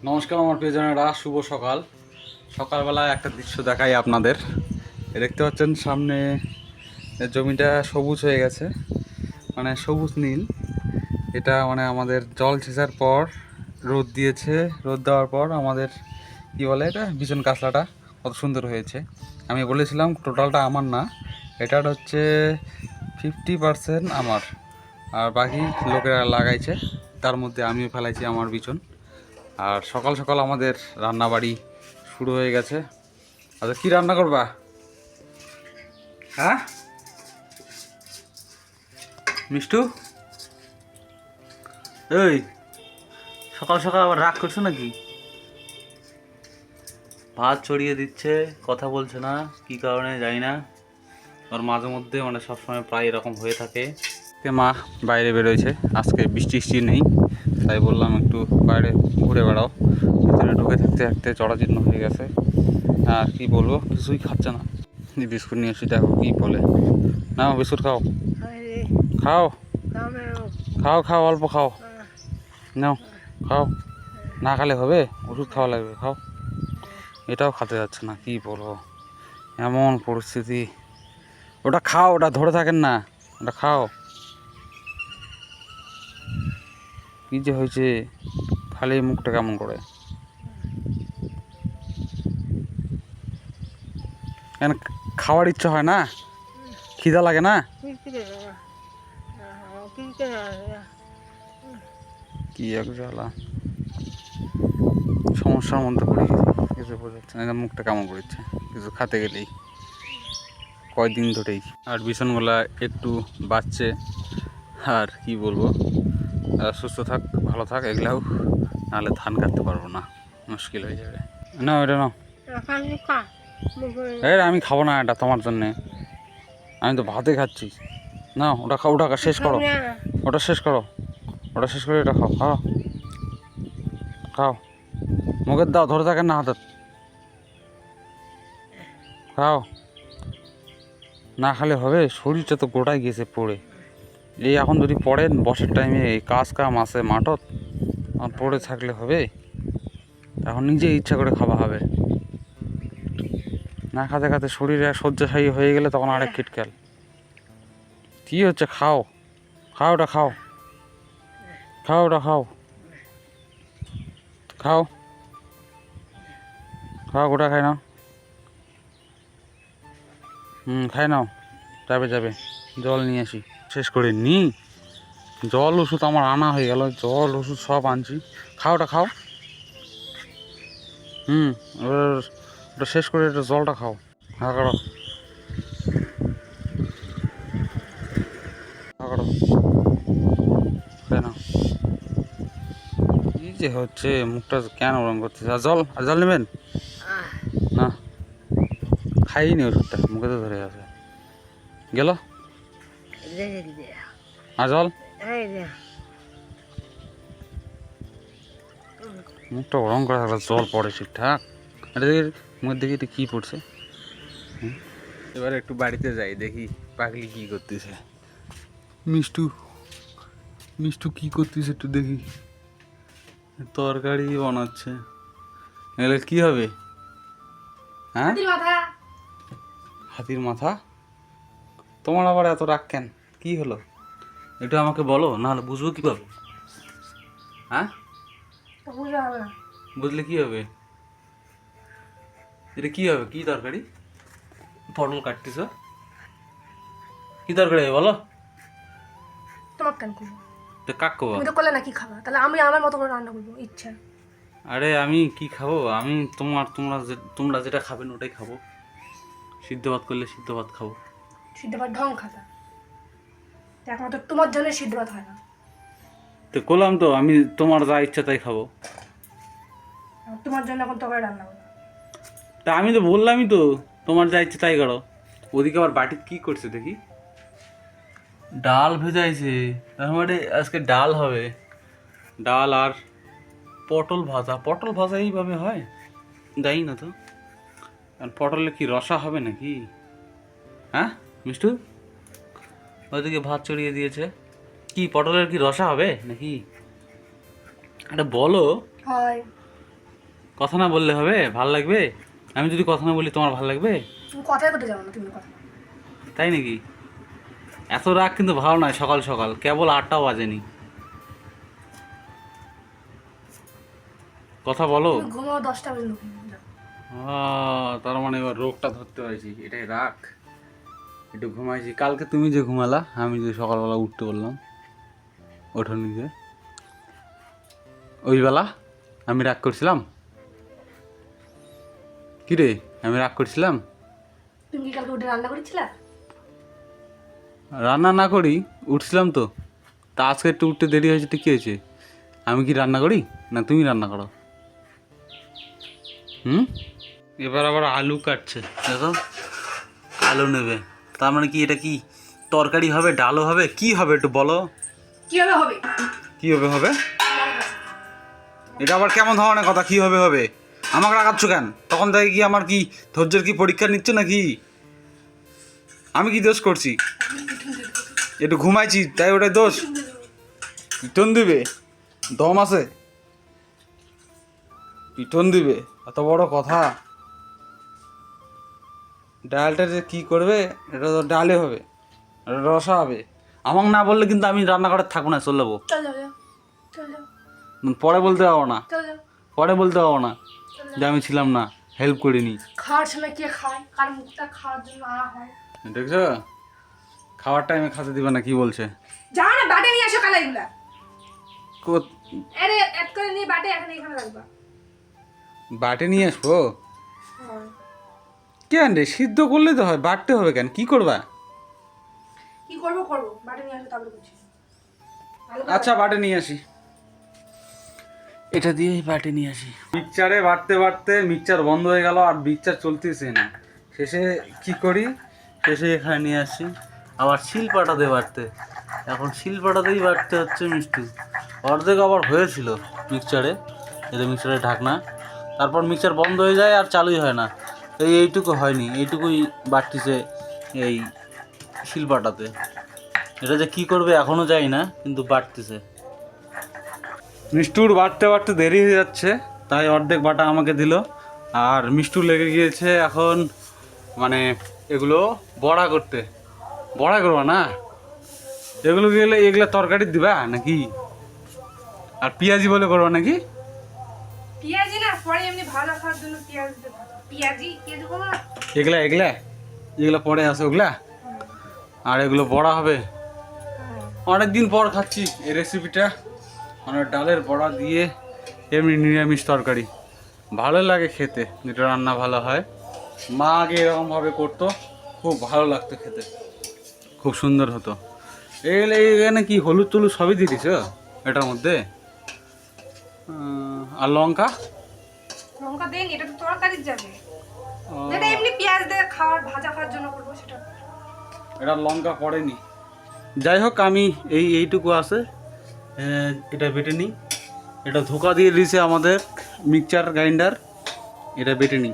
নমস্কার আমার প্রিয়জনেরা, শুভ সকাল। সকালবেলায় একটা দৃশ্য দেখাই আপনাদের। দেখতে পাচ্ছেন সামনে জমিটা সবুজ হয়ে গেছে, মানে সবুজ নীল। এটা মানে আমাদের জল ছেঁচার পর রোদ দিয়েছে, রোদ দেওয়ার পর আমাদের কি বলে এটা বিছন কাঁচলাটা কত সুন্দর হয়েছে। আমি বলেছিলাম টোটালটা আমার না, এটার হচ্ছে 50% আমার, আর বাকি লোকেরা লাগাইছে, তার মধ্যে আমিও ফেলাইছি আমার বিছন। আর সকাল সকাল আমাদের রান্নাবাড়ি শুরু হয়ে গেছে। আচ্ছা, কি রান্না করবা? হ্যাঁ মিষ্টু, এই সকাল সকাল আবার রাগ করছো নাকি? ভাত ছড়িয়ে দিচ্ছে, কথা বলছে না, কি কারণে জানি না। আর মাঝে মধ্যে মানে সবসময় প্রায় এরকম হয়ে থাকে। মা বাইরে বেরোয়ছে, আজকে বৃষ্টি টিষ্টি নেই, তাই বললাম একটু বাইরে ঘুরে বেড়াও। ভিতরে ঢুকে থাকতে থাকতে চড়াচিহ্ন হয়ে গেছে। আর কি বলবো, কিছুই খাচ্ছে না। বিস্কুট নিয়ে এসে দেখো কি বলে। নাও বিস্কুট খাও, খাও খাও খাও, অল্প খাও, নাও খাও। না খেলে হবে, ওষুধ খাওয়া লাগবে, খাও। এটাও খেতে যাচ্ছে না, কি বলবো, এমন পরিস্থিতি। ওটা খাও, ওটা ধরে থাকেন না, ওটা খাও। কি যে হয়েছে, খালি মুখটা কেমন করে। কেন খাওয়ার ইচ্ছা হয় না? খিদা লাগে না? কি এক জ্বালা, সমস্যার মধ্যে পড়ে গেছে, কিছু বোঝাচ্ছে না। মুখটা কেমন করেছে কিছু খেতে গেলেই, কয়দিন ধরেই। আর বিছানগুলা একটু বাচ্চে। আর কি বলবো, সুস্থ থাক, ভালো থাক এগুলাও, নাহলে ধান কাটতে পারবো না, মুশকিল হয়ে যাবে। না এটা নাও, আমি খাবো না, এটা তোমার জন্যে, আমি তো ভাতে খাচ্ছি। না ওটা খাও, ওটা শেষ করো, ওটা শেষ করো, ওটা শেষ করে এটা খাও, খাও খাও। মুখের দাও, ধরে থাকেন না হাতে, খাও। না খেলে হবে, শরীরটা তো গোটায় গিয়েছে পড়ে। এই এখন যদি পড়েন বর্ষার টাইমে, এই কাজ কাম আছে মাঠত, পড়ে থাকলে হবে? এখন নিজে ইচ্ছা করে খাওয়া হবে। না খাতে খাতে শরীরে শয্যাশায়ী হয়ে গেলে তখন আরেক খিটকাল। কী হচ্ছে, খাও, খাও ওটা খাও, খাও ওটা খাও, খাও খাও, ওটা খাই নাও। খাই নাও, যাবে যাবে, জল নিয়ে আসি, শেষ করে নি। জল ওষুধ আমার আনা হয়ে গেল, জল ওষুধ সব আনছি, খাও ওটা খাও। ওটা শেষ করে এটা জলটা খাও, হা করো, হা করো, খাই নাও। কি যে হচ্ছে, মুখটা কেন ওরম করতেছে। আর জল নেবেন না? খাইনি ওষুধটা, মুখে তো ধরে আছে, গেল। আর জল, মুখটা ওরম করে থাকলে জল পড়ে ঠিকঠাক। এটা দেখি মুখের দিকে এটা কী পড়ছে। এবার একটু বাড়িতে যাই, দেখি পাগলি কী করতেছে। মিষ্টু, মিষ্টু কী করতেছে একটু দেখি। তরকারি বানাচ্ছে, এলে কি হবে? হ্যাঁ, হাতির মাথা। তোমার আবার এত রাগ কেন, কি হলো? এটা আমাকে বলো, নাহলে বুঝবো কীভাবে? হ্যাঁ, বুঝলে কি হবে? এটা কি হবে, কি তরকারি? পটল কাটতেছ, কি তরকারি বলো? তোমার কেন করবো? তো কাক কবা? তুমি তো করলে না কি খাবা, তাহলে আমি আমার মতো করে রান্না করবো ইচ্ছা। আরে আমি কি খাবো, আমি তোমরা যেটা খাবেন ওটাই খাবো। সিদ্ধ ভাত করলে সিদ্ধ ভাত খাবো। সিদ্ধ ভাত ঢং খাতা, একমাত্র তোমার জন্য সিদ্ধ ভাত হয় না। তো করলাম তো, আমি তোমার যা ইচ্ছা তাই খাবো। আর তোমার জন্য এখন তরকারি রান্না করবো। তা আমি তো বললামই তো, তোমার যা ইচ্ছে তাই করো। ওদিকে আবার বাটিতে কি করছে দেখি, ডাল ভেজাইছে, তার মানে আজকে ডাল হবে। ডাল আর পটল ভাজা। পটল ভাজা এইভাবে হয় যাই না তো। আর পটলে কি রসা হবে নাকি? হ্যাঁ মিষ্টু, ওইদিকে ভাত চড়িয়ে দিয়েছে, কি পটলের কি রসা হবে নাকি? এটা বলো। হয়, কথা না বললে হবে? ভাল লাগবে? আমি যদি কথা না বলি তোমার ভাল লাগবে? তুমি কথাই করতে যাবো না, তুমি কথা বলো। তাই নাকি? এত রাগ কিন্তু ভালো নয় সকাল সকাল, কেবল 8টাও বাজেনি। কথা বলো। তুমি ঘুমাও 10টা পর্যন্ত ঘুমিয়ে যাও। তার মানে এবার রোগটা ধরতে পারছি, এটাই রাগ। একটু ঘুমাইছি, কালকে তুমি যে ঘুমালা, আমি যে সকালবেলা উঠতে বললাম ওঠো নিজে, ওই বেলা আমি রাগ করছিলাম? কি রে, আমি রাগ করছিলাম? তুমি কি কালকে উঠে রান্না করেছিলা? রান্না না করি উঠছিলাম তো। তা আজকে একটু উঠতে দেরি হয়েছে তো কী হয়েছে? আমি কি রান্না করি না তুমি রান্না করো? এবার আবার আলু কাটছে, দেখো আলু নেবে। তার মানে কি এটা কি তরকারি হবে, ডালও হবে, কি হবে একটু বলো? কিভাবে হবে? কি হবে হবে? এটা আবার কেমন ধরনের কথা, কি হবে হবে? আমাকে রাখাচ্ছ কেন? তখন থেকে কি আমার কি ধৈর্যের কি পরীক্ষা নিচ্ছ নাকি? আমি কি দোষ করছি? একটু ঘুমাইছি তাই ওটাই দোষ? পিটন দিবে? দম আছে? পিটন দিবে? এত বড় কথা। ডালটা যে কী করবে, এটা তো ডালে হবে, এটা রসা হবে। আমাকে না বললে কিন্তু আমি রান্নাঘরে থাকবো না, চলে যাবো। চল যাও যাও, চল যাও, পরে বলতে পারবো না, চল যাও, পরে বলতে পারবো না যে আমি ছিলাম না, হেল্প করিনি। খাওয়ার সময় কে খায়, কার মুখটা খাওয়ার জন্য আনা হয়। দেখছো, খাওয়ার টাইমে খেতে দিবে না, কি বলছে? যাও না, বাটে নিয়ে আসো কালা এগুলা। কো- আরে এক করে নিয়ে বাটে এখানে এখানে রাখবা। বাটে নিয়ে আসবো? কেন রে, সিদ্ধ করলে তো হয়, বাটতে হবে কেন? কি করবা? কি করবো করবো, বাটে নিয়ে আসো তারপরে করছি। আচ্ছা বাটে নিয়ে আসি, এটা দিয়েই বাটে নিয়ে আসি। মিক্সচারে বাটতে বাটতে মিক্সচার বন্ধ হয়ে গেল, আর মিক্সচার চলতেছে না। শেষে কি করি, শেষে এখানে নিয়ে আসি আবার শিল পাটাতে বাটতে। এখন শিল পাটাতেই বাটতে হচ্ছে মিষ্টি। অর্ধেক আবার হয়েছিল মিক্সচারে, এটা মিক্সচারের ঢাকনা। তারপর মিক্সচার বন্ধ হয়ে যায় আর চালুই হয় না। এইটুকু হয়নি, এইটুকুই বাটতিছে এই শিল পাটাতে। এটা যে কী করবে এখনও যাই না, কিন্তু বাটতেছে। মিষ্টুর বাটতে বাটতে দেরি হয়ে যাচ্ছে, তাই অর্ধেক বাটা আমাকে দিল। আর মিষ্টু লেগে গিয়েছে এখন মানে এগুলো বড়া করতে। বড়া করবা না? এগুলো গেলে এগুলো তরকারি দিবা নাকি? আর পেঁয়াজি বলে করবা নাকি? পেঁয়াজি না, পরে এমনি ভাজা খাওয়ার জন্য পেঁয়াজ দিতে পারো। পেঁয়াজি পেঁয়াজি করবো না। এগুলা এগুলা এগুলো পরে আছে ওগুলা, আর এগুলো বড়া হবে। অনেক দিন পর খাচ্ছি এই রেসিপিটা, মানে ডালের বড়া দিয়ে এমনি নিরামিষ তরকারি। ভালো লাগে খেতে, যেটা রান্না ভালো হয়। মা আগে এরকমভাবে করতো, খুব ভালো লাগতো খেতে, খুব সুন্দর হতো। এখানে কি হলুদ টলুদ সবই দিয়ে দিছ এটার মধ্যে? আর লঙ্কা? লঙ্কা দেন, এটা তো তরকারির যাবে। ও, যেটা এমনি পেঁয়াজ দিয়ে খাওয়ার ভাজা খাওয়ার জন্য করবো সেটা। এটা লঙ্কা পড়েনি। যাই হোক, আমি এইটুকু আছে, এটা বেটে নিই। এটা ধোকা দিয়ে দিয়েছে আমাদের মিক্সচার গ্রাইন্ডার, এটা বেটে নিই।